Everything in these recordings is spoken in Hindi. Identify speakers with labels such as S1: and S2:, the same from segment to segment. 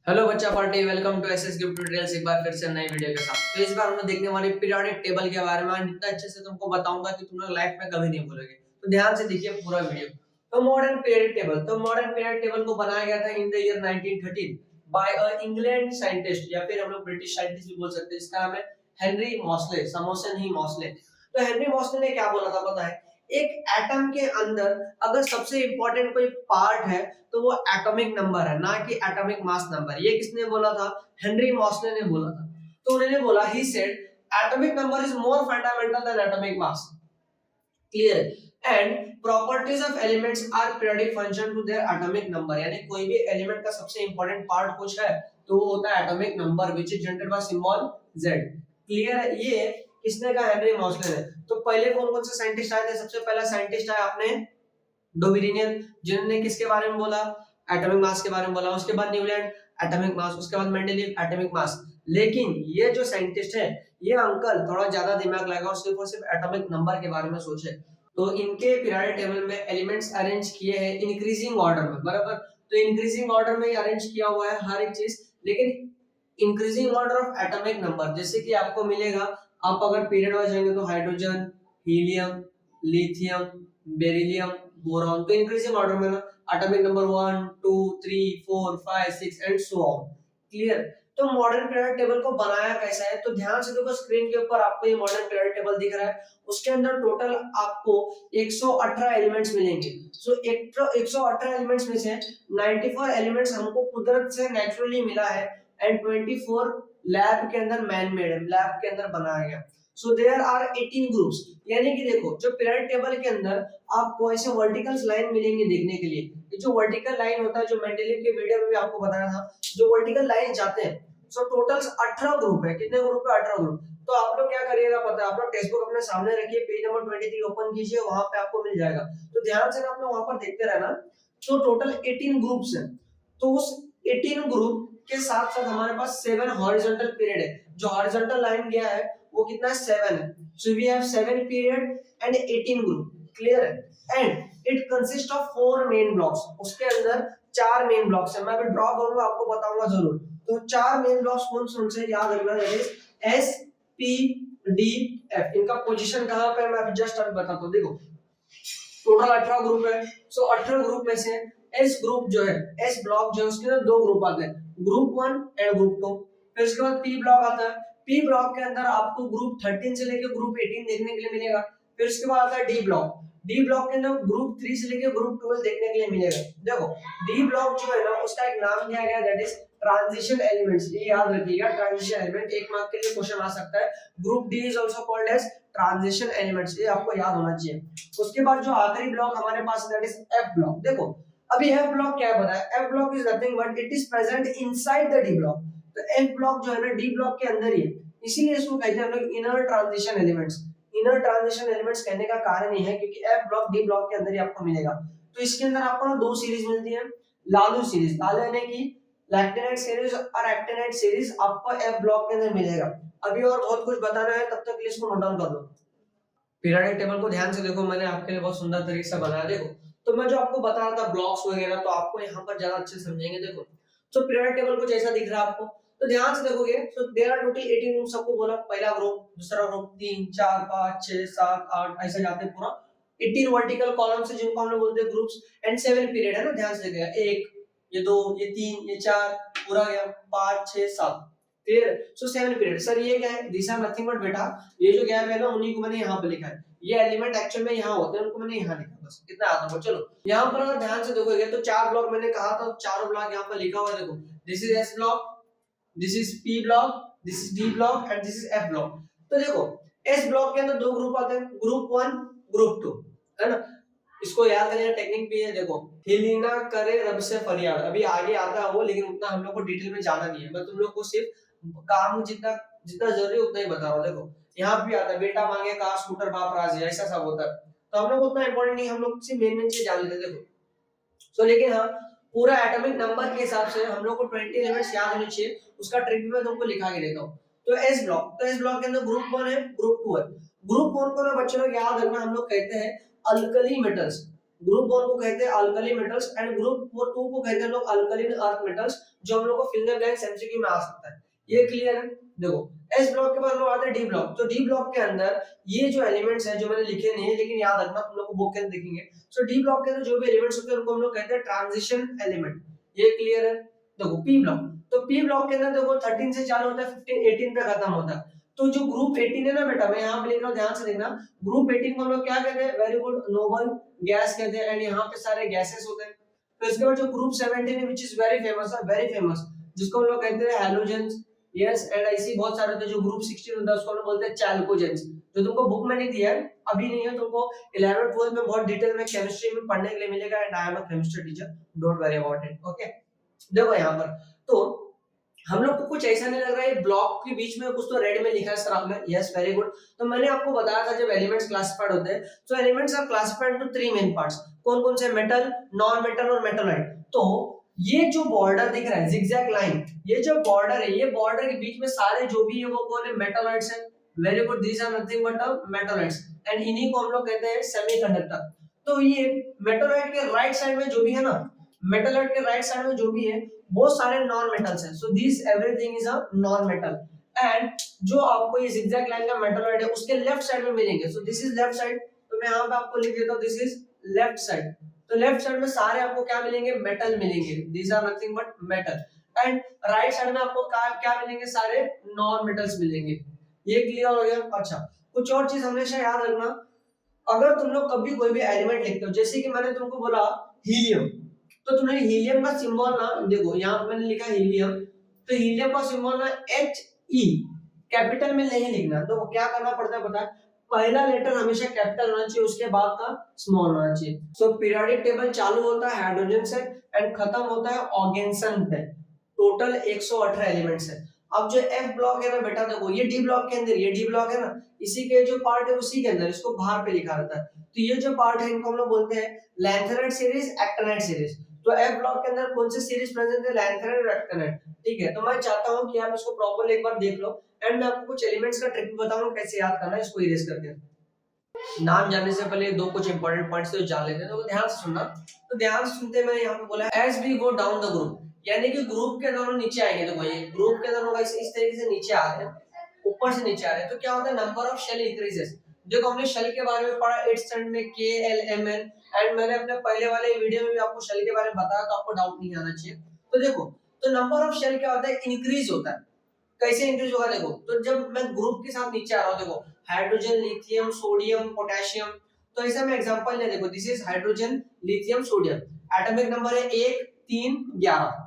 S1: हेलो बच्चा party, welcome to SS gift tutorials. एक बार फिर से नई वीडियो के साथ। तो इस बार हम लोग देखने वाले पीरियोडिक टेबल के बारे में। इतना अच्छे से तुमको बताऊंगा कि तुम लोग लाइफ में कभी नहीं भूलोगे। तो ध्यान से देखिए पूरा वीडियो। तो मॉडर्न पीरियोडिक टेबल, को बनाया गया था in the year 1913 by a England scientist, या फिर हम लोग ब्रिटिश साइंटिस्ट भी बोल सकते हैं। इसका नाम है हेनरी मॉसले, समोसन ही मॉसले। तो हेनरी मॉसले ने क्या बोला था पता है? एक एटम के अंदर अगर सबसे इंपॉर्टेंट कोई पार्ट है तो वो एटॉमिक नंबर है, ना कि एटॉमिक मास नंबर। ये किसने बोला था? हेनरी मॉसले ने बोला था। तो उन्होंने बोला, he said atomic number is more fundamental than atomic mass, clear, and properties of elements are periodic function to their atomic number. यानी कोई भी एलिमेंट का सबसे इंपॉर्टेंट पार्ट कुछ है तो वो होता है atomic number which is generated by symbol Z। Clear है? ये किसने कहा? हेनरी मॉसले ने। तो पहले कौन कौन से साइंटिस्ट आए थे? सबसे पहला साइंटिस्ट आया आपने डोबिनियन, जिन्होंने किसके बारे में बोला? एटॉमिक मास के बारे में बोला। उसके बाद न्यूलैंड, एटॉमिक मास। उसके बाद मेंडेलीव, एटॉमिक मास। लेकिन ये जो साइंटिस्ट है, ये अंकल थोड़ा ज्यादा दिमाग लगा और सिर्फ एटॉमिक नंबर के बारे में सोचे। तो इनके पीरियोडिक टेबल में एलिमेंट्स अरेंज किए हैं इंक्रीजिंग ऑर्डर में, बराबर। तो इंक्रीजिंग ऑर्डर में ही अरेंज किया हुआ है हर एक चीज, लेकिन increasing order of atomic number. जैसे कि आपको मिलेगा, आप अगर पीरियड वाइज जाएंगे तो hydrogen, helium, lithium, beryllium, boron. तो इंक्रीजिंग ऑर्डर में ना, atomic number 1 2 3 4 5 6 and so on. Clear? तो मॉडर्न पीरियोडिक टेबल को बनाया कैसा है? तो ध्यान से देखो, स्क्रीन के ऊपर आपको ये मॉडर्न पीरियोडिक टेबल दिख रहा है। उसके अंदर टोटल आपको 118 एलिमेंट्स मिलेंगे। सो 118 एलिमेंट्स में से 94 एलिमेंट्स हमको कुदरत से नेचुरली मिला है एंड 24 लैब के अंदर मैन मेड है, लैब के अंदर बनाया गया। So there are 18 groups. यानी कि देखो, जो पीरियोडिक टेबल के अंदर आपको ऐसे वर्टिकल लाइन मिलेंगे देखने के लिए। ये जो वर्टिकल लाइन होता है, जो मेंडेलीव के वीडियो में भी आपको बताया था, जो वर्टिकल लाइन जाते हैं, सो टोटल 18 ग्रुप है। कितने ग्रुप है? 18 ग्रुप। तो आप लोग क्या करिएगा पता है? आप लोग टेक्स्ट बुक अपने सामने रखिए, पेज नंबर 23 ओपन कीजिए, वहां पे आपको मिल जाएगा। तो ध्यान से ना आप लोग वहां पर देखते रहना। तो टोटल 18 ग्रुप्स हैं। तो उस 18 ग्रुप के साथ साथ हमारे पास 7 हॉरिजॉन्टल पीरियड है। जो हॉरिजॉन्टल लाइन गया है वो कितना है? 7 है। So we have 7 period and 18 group. Clear है? And it consist of 4 main blocks. उसके अंदर 4 मेन ब्लॉक्स है। मैं अभी ड्रॉ करूंगा, आपको बताऊंगा जरूर। तो 4 मेन ब्लॉक्स कौन से याद रखना, that is S P D F. इनका पोजीशन कहां पे है मैं अभी जस्ट अभी बताता हूं। देखो, टोटल 18 ग्रुप है। सो 18 ग्रुप में से एस ग्रुप जो है, एस ब्लॉक जो है, उसके अंदर 2 ग्रुप आते हैं, ग्रुप 1 एंड ग्रुप 2। फिर उसके बाद पी ब्लॉक आता है। पी ब्लॉक के अंदर आपको ग्रुप 13 से लेकर ग्रुप 18 देखने के लिए मिलेगा। फिर उसके बाद आता है डी ब्लॉक। डी ब्लॉक के अंदर ग्रुप 3 से लेकर ग्रुप 12 देखने के लिए मिलेगा। देखो, डी ब्लॉक जो है ना, उसका एक नाम दिया गया, दैट इज ट्रांजिशन एलिमेंट्स। ये याद रखिएगा, ट्रांजिशन एलिमेंट। एक मार्क के लिए क्वेश्चन आ सकता है। Group D is also called as transition elements. ये आपको याद होना चाहिए। उसके बाद जो आखिरी ब्लॉक हमारे पास है, दैट इज एफ ब्लॉक। देखो, अभी एफ ब्लॉक क्या बताया? F block is nothing but it is present inside the D block. तो एफ ब्लॉक जो है ना, डी ब्लॉक के अंदर ही है, इसीलिए इसको कहते हैं हम लोग inner transition elements. Inner transition elements कहने का कारण ये है क्योंकि एफ ब्लॉक डी ब्लॉक के अंदर ही आपको मिलेगा। तो इसके अंदर आपको ना 2 सीरीज मिलती है, लालू सीरीज, लालू यानी कि लैक्टिनाइड सीरीज और एक्टिनाइड सीरीज आपको एफ ब्लॉक के अंदर मिलेगा। अभी और बहुत कुछ बताना है, तब तक इसको नोट डाउन कर लो। पीरियोडिक टेबल को ध्यान से देखो, मैंने आपके लिए बहुत सुंदर तरीके से बनाया। देखो, तो मैं जो आपको बता रहा था ब्लॉक्स वगैरह, तो आपको यहाँ पर ज्यादा अच्छे समझेंगे। देखो, तो पीरियोडिक टेबल कुछ ऐसा दिख रहा है आपको। तो ध्यान से देखोगे, तो देयर आर टोटल 18 ग्रुप्स। सबको बोला, पहला ग्रुप, दूसरा ग्रुप, 3 4 5 6 7 8 ऐसे जाते हैं पूरा। 18 वर्टिकल कॉलम्स है जिनको हम लोग बोलते हैं ग्रुप्स। एंड 7 पीरियड है ना, ध्यान से देखिएगा, 1 ये 2 ये 3 ये 4 पूरा गया, 5 6 7। क्लियर? सो 7 पीरियड। सर ये क्या है? दिस आर नथिंग बट बेटा, ये जो गैप है ना, उन्हीं को मैंने यहाँ पे लिखा है। ये एलिमेंट एक्चुअल में यहाँ होते हैं, उनको मैंने यहाँ लिखा, बस इतना आता है। चलो, यहाँ पर अगर ध्यान से देखोगे तो 4 ब्लॉक मैंने कहा था, चारों ब्लॉक यहाँ पर लिखा हुआ है। देखो, this is S block, this is P block, this is D block and this is F block. तो देखो, एस ब्लॉक के अंदर 2 ग्रुप आते हैं, ग्रुप 1 ग्रुप 2, है ना। इसको याद करने का टेक्निक भी है। देखो, हिलीना करे रब से फरियाद, अभी आगे आता है वो, लेकिन उतना हम लोग को डिटेल में जाना नहीं है। मैं तुम लोग को सिर्फ काम जितना जितना जरूरी उतना ही बता रहा हूँ। देखो, यहाँ भी आता है, बेटा मांगे कार स्कूटर बाप राजी, ऐसा सब होता है। तो हम लोग उतना इंपॉर्टेंट नहीं, हम लोग सिर्फ मेन चीज जान लेते हैं। देखो, सो लेकिन हाँ, पूरा एटॉमिक नंबर के हिसाब से हम लोग को 20 एलिमेंट्स याद होने चाहिए। उसका ट्रिक भी मैं तुमको लिखा के देता हूँ। तो एस ब्लॉक, तो एस ब्लॉक के अंदर ग्रुप 1 है, ग्रुप 2 है। ग्रुप 1 को ना बच्चों लोग याद रखना, हम लोग कहते हैं अल्कली मेटल्स। ग्रुप 1 को कहते हैं अल्कली मेटल्स एंड ग्रुप 2 को कहते हैं लोग अल्कलीन अर्थ मेटल्स, जो हम लोग को फिंगर ब्लैंक्स एमसीक्यू में आ सकता है। ये क्लियर है? देखो एस ब्लॉक के बाद हम लोग आते हैं डी ब्लॉक। तो डी ब्लॉक के अंदर ये जो एलिमेंट्स हैं जो मैंने लिखे नहीं है लेकिन याद रखना, तुम लोग को बुक के अंदर देखेंगे। सो डी ब्लॉक के अंदर जो भी एलिमेंट्स होते हैं उनको हम लोग कहते हैं ट्रांजिशन एलिमेंट। ये क्लियर है? देखो पी ब्लॉक, तो पी ब्लॉक के अंदर देखो 13 से चालू होता है, 15 18 पे खत्म होता है। तो जो ग्रुप 18 है ना बेटा, मैं यहाँ पे लिख रहा हूँ, ध्यान से देखना। ग्रुप 18 को हम लोग क्या कहते हैं? वेरी गुड, नोबल गैस कहते हैं एंड यहाँ पे सारे गैसेस होते हैं। तो इसके बाद जो ग्रुप 17 है व्हिच इज वेरी फेमस है, वेरी फेमस, जिसको हम लोग कहते हैं हैलोजेंस। यस, एंड ऐसी बहुत सारे होते हैं। जो ग्रुप 16 होता है उसको हम लोग बोलते हैं चैल्कोजेंस, जो तुमको बुक में नहीं दिया है, अभी नहीं है, तुमको 11th 12th में बहुत डिटेल में केमिस्ट्री में पढ़ने के लिए मिलेगा and I am a chemistry teacher, don't worry about it. Okay, देखो यहाँ पर तो हम लोग को कुछ ऐसा नहीं लग रहा है ब्लॉक के बीच में कुछ तो रेड में लिखा है सर आपने। Yes, very good. तो मैंने आपको बताया था जब एलिमेंट्स क्लासिफाइड होते हैं, तो elements are classified into 3 main parts. कौन कौन से? मेटल, नॉन मेटल और मेटोलाइट। तो ये जो बॉर्डर दिख रहा है जिगजैग लाइन, ये जो बॉर्डर है, ये बॉर्डर के बीच में सारे जो भी है वो कौन है? मेटोलाइट्स है। Very good, these are nothing but metalloids and इन्हीं को हम लोग कहते हैं सेमीकंडक्टर। तो ये मेटोलाइट के राइट साइड में जो भी है ना, मेटोलाइट के राइट साइड में जो भी है वो सारे नॉन मेटल्स हैं। So this everything is a non metal. And जो आपको ये जिगजैग लाइन का मेटोलाइट है उसके लेफ्ट साइड में मिलेंगे। So this is left side, तो मैं यहाँ पे आपको लिख देता हूँ दिस इज लेफ्ट साइड। तो लेफ्ट साइड में सारे आपको क्या मिलेंगे? मेटल मिलेंगे, these are nothing but metal. And right side में आपको क्या मिलेंगे? सारे नॉन मेटल्स मिलेंगे। ये क्लियर हो गया? अच्छा, कुछ और चीज हमेशा याद रखना, अगर तुम लोग कभी कोई भी एलिमेंट लिखते हो, जैसे कि मैंने तुमको बोला हीलियम, तो तुम्हें हीलियम का सिंबल ना, देखो यहाँ पे मैंने लिखा हीलियम, तो हीलियम का सिंबल ना He, कैपिटल में नहीं लिखना। तो क्या करना पड़ता है पता है? पहला लेटर हमेशा कैपिटल होना चाहिए, उसके बाद का स्मॉल होना चाहिए। सो पीरियोडिक टेबल चालू होता है हाइड्रोजन से एंड खत्म होता है ऑर्गेन्सन पे। टोटल 118 एलिमेंट्स है। अब जो एफ ब्लॉक है ना बेटा, देखो ये डी ब्लॉक के अंदर, ये डी ब्लॉक है ना, इसी के जो पार्ट है उसी के अंदर, इसको बाहर पे लिखा रहता है। तो ये जो पार्ट है इनको हम लोग बोलते हैं लैंथेराइड सीरीज, एक्टिनाइड सीरीज। तो एफ ब्लॉक के अंदर कौन सी सीरीज प्रेजेंट है? लैंथेराइड और एक्टिनाइड। ठीक है, तो मैं चाहता हूं कि आप इसको प्रॉपर्ली एक बार देख लो एंड मैं आपको कुछ एलिमेंट्स का ट्रिक बताऊंगा कैसे याद करना है इसको इरेज करके। नाम जानने से पहले दो कुछ इंपॉर्टेंट पॉइंट्स तो जान लेते हैं, तो ध्यान से सुनना। तो ध्यान से सुनते मैंने यहाँ पे बोला as we go down the group, यानी कि ग्रुप के दोनों नीचे आएंगे। देखो ये ग्रुप के दोनों इस तरीके से नीचे आ रहे हैं, ऊपर से नीचे आ रहे हैं, तो क्या होता है? Number of shell increases. देखो हमने शेल के बारे में पढ़ा 8th स्टैंडर्ड में, के एल एम एन, एंड मैंने अपने पहले वाले वीडियो में भी आपको शेल के बारे में बताया, तो आपको डाउट नहीं आना चाहिए। तो देखो, तो नंबर ऑफ शेल क्या होता है? इंक्रीज होता है। कैसे इंक्रीज होगा? देखो, तो जब मैं ग्रुप के साथ नीचे आ रहा हूँ, देखो हाइड्रोजन, लिथियम, सोडियम, पोटेशियम, तो ऐसा मैं एग्जांपल ले, देखो this is hydrogen, lithium, sodium, atomic number है 1 3 11।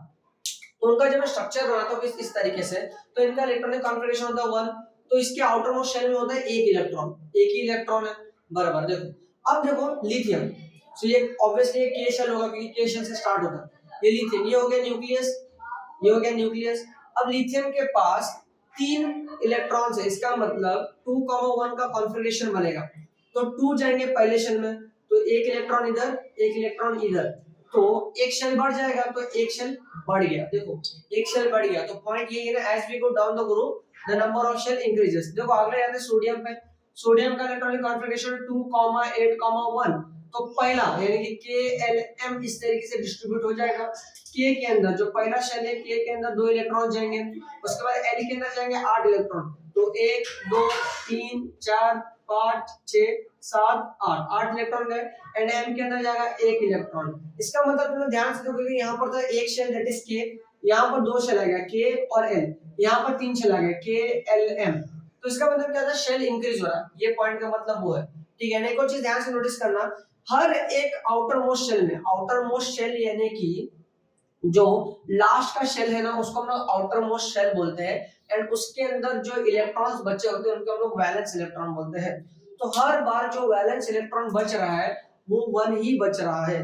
S1: तो उनका जब मैं स्ट्रक्चर बनाता हूँ इस तरीके से, तो इनका इलेक्ट्रॉनिक कॉन्फ़िगरेशन होता है 1, तो इसके आउटर मोस्ट शेल में होता है एक इलेक्ट्रॉन, एक ही इलेक्ट्रॉन है बराबर। देखो अब देखो लिथियम, तो ये ऑब्वियसली एक के शेल होगा क्योंकि के शेल से स्टार्ट होता है। ये लिथियम, ये हो गया न्यूक्लियस, ये हो गया न्यूक्लियस। अब लिथियम के पास 3 इलेक्ट्रॉन्स है, इसका मतलब 2,1 का कॉन्फ़िगरेशन बनेगा। तो 2 जाएंगे पहले शेल में, तो एक इलेक्ट्रॉन इधर, एक इलेक्ट्रॉन इधर, तो एक शेल बढ़ जाएगा, तो एक शेल बढ़ गया। देखो एक शेल बढ़ गया, तो पॉइंट ये है ना, as we go down the group the number of shell increases. देखो अगले आते हैं सोडियम पे, सोडियम का इलेक्ट्रॉनिक कॉन्फ़िगरेशन 2, 8, 1, तो पहला यानी कि KLM इस तरीके से डिस्ट्रीब्यूट हो जाएगा। K के अंदर जो पहला शेल है, K के अंदर 2 इलेक्ट्रॉन जाएंगे, उसके बाद L के अंदर जाएंगे 8 इलेक्ट्रॉन, तो 1 2 3 4 5 6 7 8, 8 इलेक्ट्रॉन गए। एंड M के अंदर जाएगा 1 इलेक्ट्रॉन। इसका मतलब तुम ध्यान से देखोगे यहाँ पर था एक शेल दैट इज K, यहाँ पर 2 शेल आ गया K और L, यहाँ पर 3 शेल आ गया KLM। तो इसका मतलब क्या था? शेल इंक्रीज हो रहा है, ये पॉइंट का मतलब वो है। ठीक है, एक और चीज ध्यान से नोटिस करना, हर एक आउटर मोस्ट शेल में, आउटर मोस्ट शेल यानी कि जो लास्ट का शेल है ना, उसको हम लोग आउटर मोस्ट शेल बोलते हैं, एंड उसके अंदर जो इलेक्ट्रॉन्स बचे होते हैं उनको हम लोग वैलेंस इलेक्ट्रॉन बोलते हैं। तो हर बार जो वैलेंस इलेक्ट्रॉन बच रहा है वो 1 ही बच रहा है,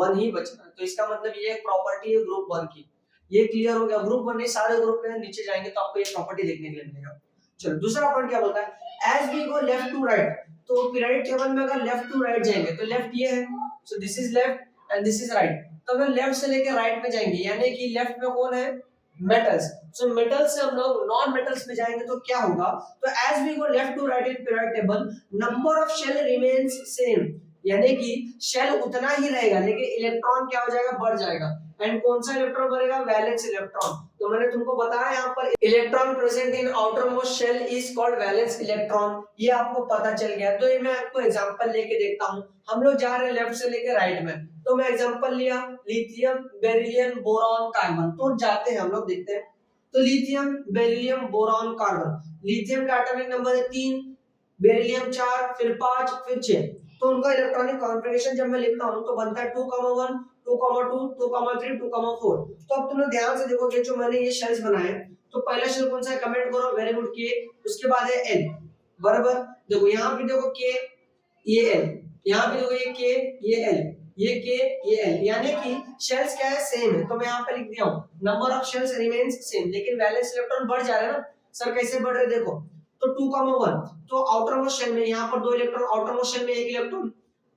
S1: 1 ही बच रहा है। तो इसका मतलब ये एक प्रॉपर्टी है ग्रुप 1 की। ये क्लियर हो गया? ग्रुप 1 नहीं, सारे ग्रुप के नीचे जाएंगे तो आपको ये प्रॉपर्टी देखने के लिए मिलेगा। चलो दूसरा पॉइंट क्या बोलता है? As we go left to right, तो पीरियोडिक टेबल में अगर लेफ्ट टू राइट जाएंगे, तो लेफ्ट ये है, सो this is left and this is right, तो अगर लेफ्ट से लेकर राइट में जाएंगे यानी कि लेफ्ट में कौन है? मेटल्स। सो मेटल्स से हम लोग नॉन मेटल्स में जाएंगे तो क्या होगा? तो as we go left to right in periodic table, number of shell remains same, यानी कि शेल उतना ही रहेगा लेकिन इलेक्ट्रॉन क्या हो जाएगा, बढ़ जाएगा। एंड कौन सा इलेक्ट्रॉन बढ़ेगा, वैलेंस इलेक्ट्रॉन। तो मैंने तुमको बताया यहाँ पर electron present in outer most shell is called valence electron, ये आपको पता चल गया। तो ये मैं आपको एग्जांपल लेके देखता हूँ। हम लोग जा रहे हैं लेफ्ट से लेके राइट में, तो मैं एग्जांपल लिया लिथियम, बेरिलियम, बोरॉन, कार्बन। तो जाते हैं हम लोग देखते हैं। तो lithium, beryllium, boron, carbon. Lithium का एटॉमिक नंबर है 3, बेरिलियम 4, फिर 5, फिर 6। तो उनका इलेक्ट्रॉनिक कॉन्फ़िगरेशन जब मैं लिखता हूं तो बनता है 2,1, 2,2, 2,3, 2,4। तो अब तुम लोग ध्यान से देखोगे जो मैंने ये शेल्स बनाए, तो पहला शेल कौन सा है, कमेंट करो। वेरी गुड, के। उसके बाद है एल, बराबर। देखो यहाँ पे देखो के, ये एल, यहाँ पे देखो ये के, ये एल, ये के, ये एल, यानी कि शेल्स क्या है, सेम है। तो मैं यहाँ पे लिख दिया हूँ number of shells remains same, लेकिन वैलेंस इलेक्ट्रॉन बढ़ जा रहे हैं ना। सर कैसे बढ़ रहे, देखो। तो 2,1, तो आउटर मोस्ट शेल में यहाँ पर 2 इलेक्ट्रॉन, आउटर मोस्ट शेल में 1 इलेक्ट्रॉन,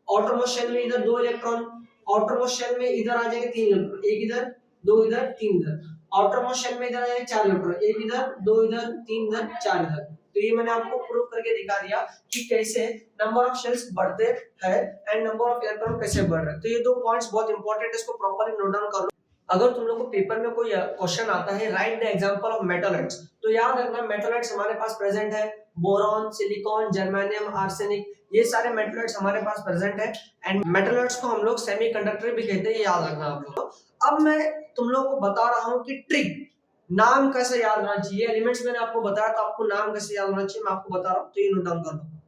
S1: आउटर मोस्ट शेल में इधर 2 इलेक्ट्रॉन, आउटर मोस्ट शेल में इधर आ जाएंगे 3 इलेक्ट्रॉन, एक इधर, 2 इधर, 3 इधर। आउटर मोस्ट शेल में इधर आ जाएंगे 4 इलेक्ट्रॉन, एक इधर, 2 इधर, 3 इधर, 4 इधर। तो ये मैंने आपको प्रूव करके दिखा दिया कि कैसे नंबर ऑफ शेल्स बढ़ते हैं एंड नंबर ऑफ इलेक्ट्रॉन कैसे बढ़ रहे हैं। तो ये 2 पॉइंट्स बहुत इंपॉर्टेंट है, इसको प्रॉपर्ली नोट डाउन कर लो। अगर तुम लोग को पेपर में कोई क्वेश्चन आता है, right the example of metals, तो याद रखना मेटल्स हमारे पास प्रेजेंट है, बोरॉन, सिलिकॉन, जर्मेनियम, आर्सेनिक, ये सारे मेटल्स हमारे पास प्रेजेंट है। एंड मेटल्स को हम लोग सेमीकंडक्टर भी कहते हैं, ये याद रखना आप लोग। अब मैं तुम लोग को बता रहा हूँ कि ट्रिक, नाम कैसे याद रहना चाहिए। एलिमेंट्स मैंने आपको बताया, तो आपको नाम कैसे याद होना चाहिए मैं आपको बता रहा हूँ, तो ये नोट डाउन कर लो।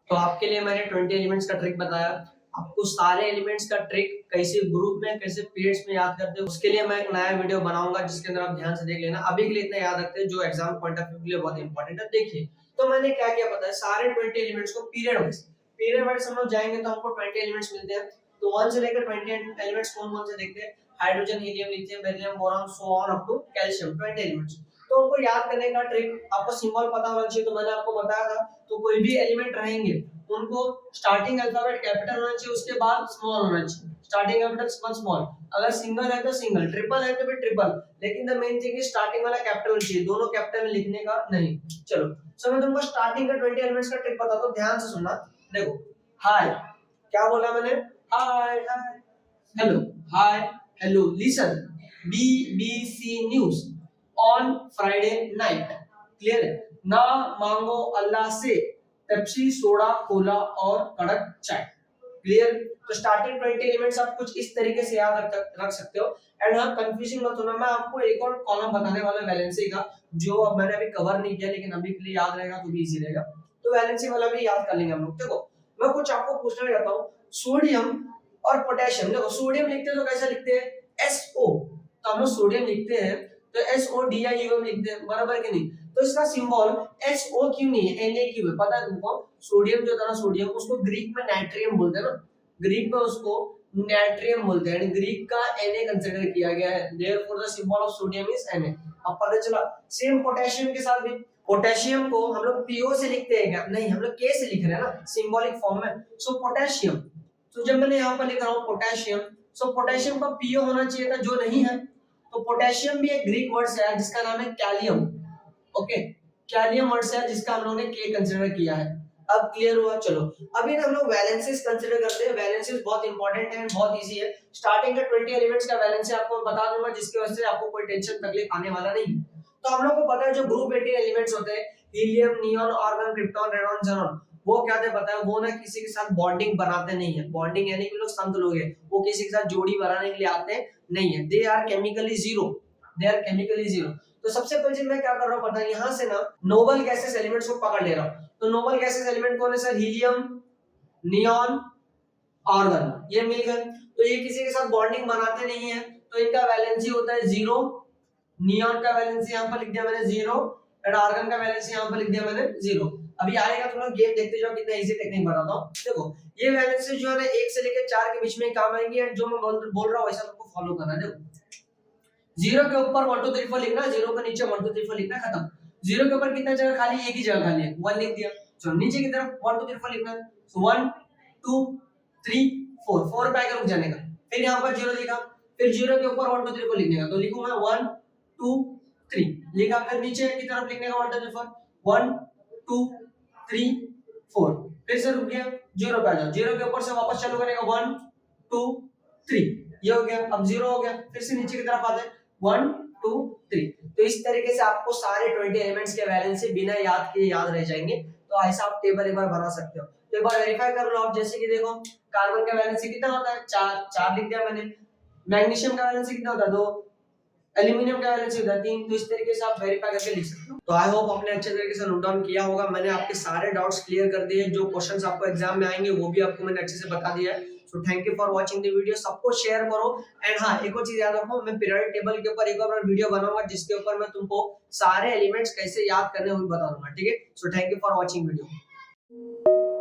S1: तो आपके लिए मैंने 20 एलिमेंट्स का ट्रिक बताया। आपको सारे एलिमेंट्स का ट्रिक कैसे ग्रुप में, कैसे पेयर्स में याद करते हैं, उसके लिए मैं एक नया वीडियो बनाऊंगा जिसके अंदर आप ध्यान से देख लेना। अभी के लिए इतना याद रखते हैं जो एग्जाम पॉइंट ऑफ व्यू के लिए बहुत इंपॉर्टेंट है। देखिए, तो मैंने क्या क्या बताया, सारे 20 एलिमेंट्स को पीरियड वाइज हम लोग जाएंगे तो हमको 20 एलिमेंट्स मिलते हैं। तो 1 से लेकर 20 एलिमेंट्स कौन कौन से देखते हैं, hydrogen, helium, lithium, beryllium, boron, so on up to calcium, 20 elements. तो उनको याद करने का ट्रिक, आपको सिंबल पता होना चाहिए, तो मैंने आपको बताया था। तो कोई भी एलिमेंट रहेंगे उनको स्टार्टिंग अल्फाबेट कैपिटल होना चाहिए, उसके बाद स्मॉल होना चाहिए, स्टार्टिंग कैपिटल स्मॉल। अगर सिंगल है तो सिंगल, ट्रिपल है तो भी ट्रिपल, लेकिन the main thing is starting वाला कैपिटल होना चाहिए, दोनों कैपिटल में लिखने का नहीं। चलो, सो मैं तुमको स्टार्टिंग का 20 एलिमेंट्स का ट्रिक बताता हूं, ध्यान से सुनना। देखो, हाय, क्या बोला मैंने, hi hi hello, hi hello, listen, BBC news on Friday night, clear है ना, मांगो अल्लाह से पेप्सी, सोडा, कोला और कड़क चाय, क्लियर। तो स्टार्टिंग 20 एलिमेंट्स आप कुछ इस तरीके से याद रख सकते हो। एंड हाँ, कंफ्यूजिंग मत होना, मैं आपको एक और कॉलम बताने वाला है वैलेंसी का, जो अब मैंने अभी कवर नहीं किया, लेकिन अभी के लिए याद रहेगा तो भी इजी रहेगा। तो वैलेंसी वाला भी याद कर लेंगे हम लोग। देखो, मैं कुछ आपको पूछना चाहता हूँ, सोडियम और पोटेशियम। देखो, सोडियम लिखते हैं तो कैसे लिखते हैं, SO, तो हम लोग सोडियम लिखते हैं तो SODIUM लिखते हैं, बराबर कि नहीं। तो इसका सिंबल SO क्यों नहीं है, Na क्यों है, पता है तुमको। सोडियम जो था ना, सोडियम, उसको ग्रीक में नाइट्रियम बोलते हैं ना, ग्रीक में उसको नाइट्रियम बोलते हैं, ग्रीक का Na कंसीडर किया गया है, therefore the symbol of sodium is Na। अब पता चला। सेम पोटेशियम के साथ भी, पोटेशियम को हम लोग PO से लिखते हैं क्या, नहीं, हम लोग K से लिख रहे हैं ना, सिंबॉलिक फॉर्म में। सो पोटेशियम, तो जब मैंने यहाँ पर लिख रहा हूँ पोटेशियम, सो पोटेशियम का PO होना चाहिए था, जो नहीं है। तो पोटेशियम भी एक ग्रीक वर्ड से है जिसका नाम है कैलियम, ओके, कैलियम वर्ड से है जिसका हम लोगों ने K कंसीडर किया है। अब क्लियर हुआ। चलो, अभी हम लोग वैलेंसीज कंसीडर करते हैं। वैलेंसीज बहुत इंपॉर्टेंट है, बहुत इजी है। स्टार्टिंग के 20 एलिमेंट्स का वैलेंसी आपको बता दूंगा, जिसकी वजह से आपको कोई टेंशन तकलीफ आने वाला नहीं। तो हम लोग को पता है जो ग्रुप 18 एलिमेंट्स होते हैं, helium, neon, argon, krypton, radon, xenon, वो क्या थे पता है, वो ना किसी के साथ बॉन्डिंग बनाते नहीं है। बॉन्डिंग यानी कि लोग संत लोग हैं, वो किसी के साथ जोड़ी बनाने के लिए आते नहीं है। They are chemically zero, they are chemically zero. तो सबसे पहले मैं क्या कर रहा हूँ पता है, यहाँ से ना नोबल गैसेस एलिमेंट्स को पकड़ ले रहा हूँ। तो नोबल गैसेस एलिमेंट कौन है सर, हीलियम, नियॉन, आर्गन, ये मिल गए। तो ये किसी के साथ बॉन्डिंग बनाते नहीं है, तो इनका वैलेंसी होता है 0। नियॉन का वैलेंसी यहाँ पर लिख दिया मैंने 0, एंड आर्गन का वैलेंसी यहाँ पर लिख दिया मैंने 0। अभी आएगा, तुम लोग गेम देखते जाओ, कितना इजी टेक्निक बताता हूँ। देखो, ये वैलेंसी जो है ना 1 से लेकर 4 के बीच में काम आएंगी, एंड जो मैं बोल रहा हूँ वैसा तुमको फॉलो करना है। देखो, 0 के ऊपर 1 2 3 4 लिखना, 0 के नीचे 1 2 3 4 लिखना, खत्म। 0 के ऊपर कितना जगह खाली, एक ही जगह खाली है, 1 लिख दिया। चलो, नीचे की तरफ 1 2 3 4 लिखना है, सो 1 2 3 4, 4 पे आकर रुक जाने का। फिर यहाँ पर 0 लिखा, फिर 0 के ऊपर 1 2 3 4 लिखने का। तो लिखूं मैं 1 2 3 लिखा, फिर नीचे की तरफ लिखने का 1 2 3 4, 1 2 3 4, फिर से रुक गया, जीरो पे आ जाओ, जीरो के ऊपर से वापस चालू करेगा 1 2 3, ये हो गया। अब जीरो हो गया, फिर से नीचे की तरफ आते हैं 1 2 3। तो इस तरीके से आपको सारे 20 एलिमेंट्स के वैलेंसी बिना याद किए याद रह जाएंगे। तो ऐसा आप टेबल एक बार बना सकते हो। तो एक बार वेरीफाई कर लो आप, जैसे कि देखो कार्बन का वैलेंसी कितना होता है, 4 4 लिख दिया मैंने। मैग्नीशियम का वैलेंसी कितना होता है, 2। एल्यूमिनियम का वैलेंसी होता है 3। तो इस तरीके से आप वेरीफाई करके लिख सकते हो। तो आई होप आपने अच्छे तरीके से नोट डाउन किया होगा। मैंने आपके सारे डाउट्स क्लियर कर दिए, जो क्वेश्चंस आपको एग्जाम में आएंगे वो भी आपको मैंने अच्छे से बता दिया है। So thank you for watching the video, सबको शेयर करो। एंड हाँ, एक और चीज याद रखो, मैं पीरियोडिक टेबल के ऊपर एक और वीडियो बनाऊंगा जिसके ऊपर मैं तुमको सारे एलिमेंट्स कैसे याद करने हैं वो बता दूंगा, ठीक है। So thank you for watching video.